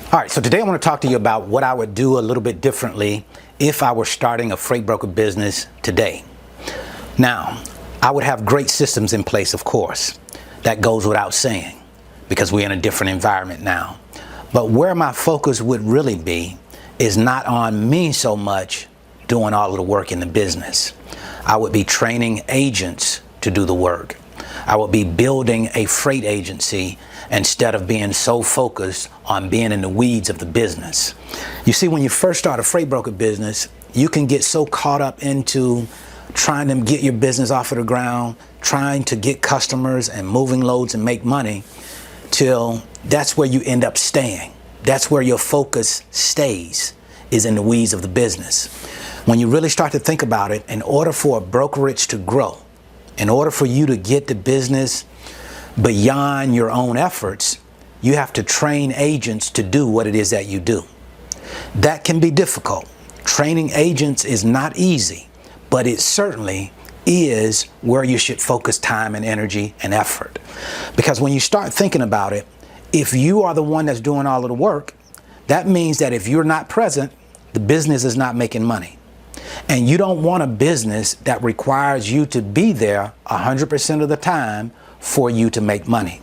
All right, so today I want to talk to you about what I would do a little bit differently if I were starting a freight broker business today. Now, I would have great systems in place, of course. That goes without saying because we're in a different environment now. But where my focus would really be is not on me so much doing all of the work in the business. I would be training agents to do the work. I would be building a freight agency instead of being so focused on being in the weeds of the business. You see, when you first start a freight broker business, you can get so caught up into trying to get your business off of the ground, trying to get customers and moving loads and make money, till that's where you end up staying. That's where your focus stays, is in the weeds of the business. When you really start to think about it, in order for a brokerage to grow, in order for you to get the business beyond your own efforts, you have to train agents to do what it is that you do. That can be difficult. Training agents is not easy, but it certainly is where you should focus time and energy and effort. Because when you start thinking about it, if you are the one that's doing all of the work, that means that if you're not present, the business is not making money. And you don't want a business that requires you to be there 100% of the time for you to make money.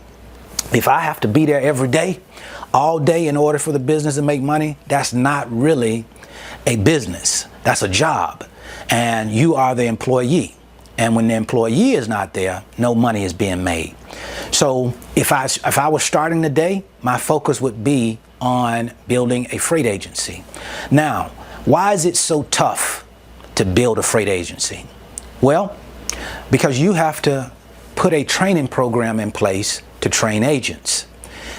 If I have to be there every day, all day in order for the business to make money, that's not really a business. That's a job. And you are the employee. And when the employee is not there, no money is being made. So if I was starting today, my focus would be on building a freight agency. Now, why is it so tough to build a freight agency? Well, because you have to put a training program in place to train agents.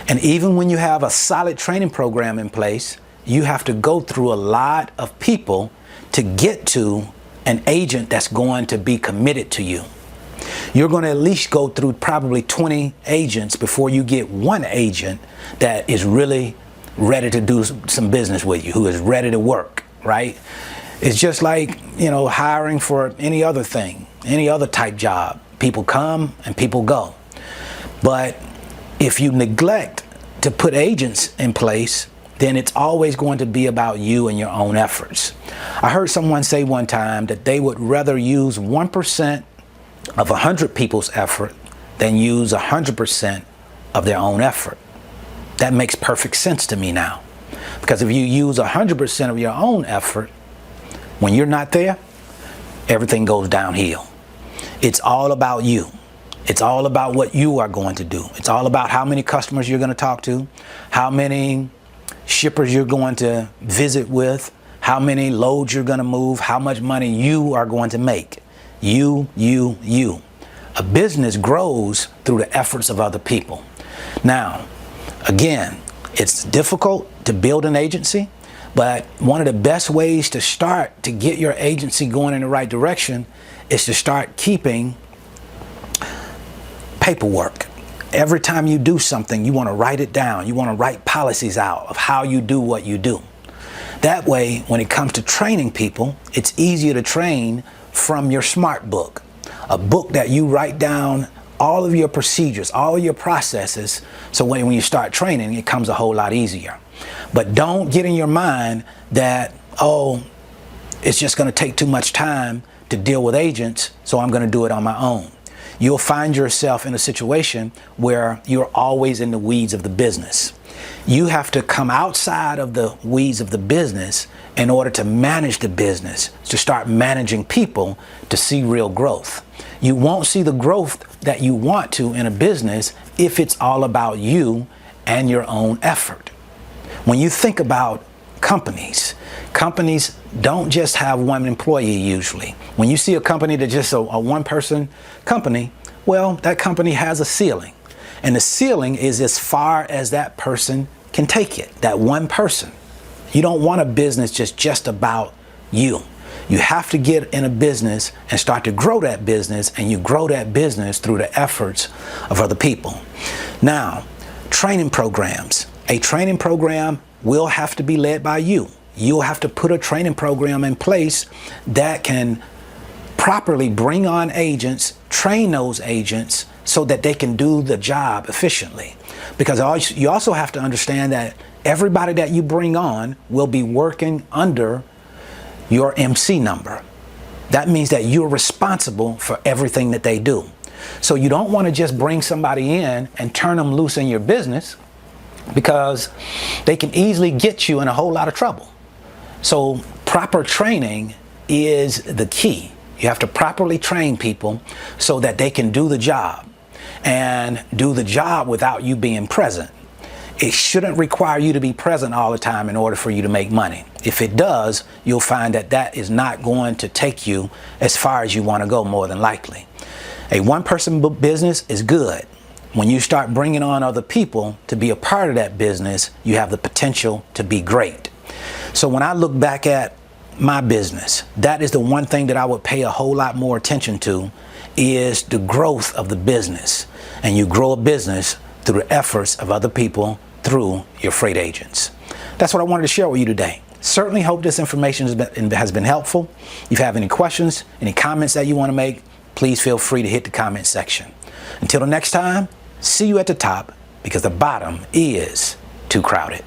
And even when you have a solid training program in place, you have to go through a lot of people to get to an agent that's going to be committed to you. You're going to at least go through probably 20 agents before you get one agent that is really ready to do some business with you, who is ready to work, right? It's just like, hiring for any other thing, any other type job. People come and people go. But if you neglect to put agents in place, then it's always going to be about you and your own efforts. I heard someone say one time that they would rather use 1% of 100 people's effort than use 100% of their own effort. That makes perfect sense to me now. Because if you use 100% of your own effort, when you're not there, everything goes downhill. It's all about you. It's all about what you are going to do. It's all about how many customers you're going to talk to, how many shippers you're going to visit with, how many loads you're going to move, how much money you are going to make. You. A business grows through the efforts of other people. Now, again, it's difficult to build an agency, but one of the best ways to start to get your agency going in the right direction is to start keeping paperwork. Every time you do something, you want to write it down. You want to write policies out of how you do what you do. That way, when it comes to training people, it's easier to train from your smart book, a book that you write down all of your procedures, all of your processes, so when you start training, it comes a whole lot easier. But don't get in your mind that, it's just going to take too much time to deal with agents, so I'm going to do it on my own. You'll find yourself in a situation where you're always in the weeds of the business. You have to come outside of the weeds of the business in order to manage the business, to start managing people, to see real growth. You won't see the growth that you want to in a business if it's all about you and your own effort. When you think about companies don't just have one employee usually. When you see a company that's just a one-person company, well, that company has a ceiling. And the ceiling is as far as that person can take it, that one person. You don't want a business just about you. You have to get in a business and start to grow that business, and you grow that business through the efforts of other people. Now, training programs. A training program will have to be led by you. You'll have to put a training program in place that can properly bring on agents, train those agents so that they can do the job efficiently. Because you also have to understand that everybody that you bring on will be working under your MC number. That means that you're responsible for everything that they do. So you don't want to just bring somebody in and turn them loose in your business, because they can easily get you in a whole lot of trouble. So proper training is the key. You have to properly train people so that they can do the job, and do the job without you being present. It shouldn't require you to be present all the time in order for you to make money. If it does, you'll find that that is not going to take you as far as you want to go, more than likely. A one-person business is good. When you start bringing on other people to be a part of that business, you have the potential to be great. So when I look back at my business, that is the one thing that I would pay a whole lot more attention to, is the growth of the business. And you grow a business through the efforts of other people, through your freight agents. That's what I wanted to share with you today. Certainly hope this information has been helpful. If you have any questions, any comments that you want to make, please feel free to hit the comment section. Until the next time, see you at the top, because the bottom is too crowded.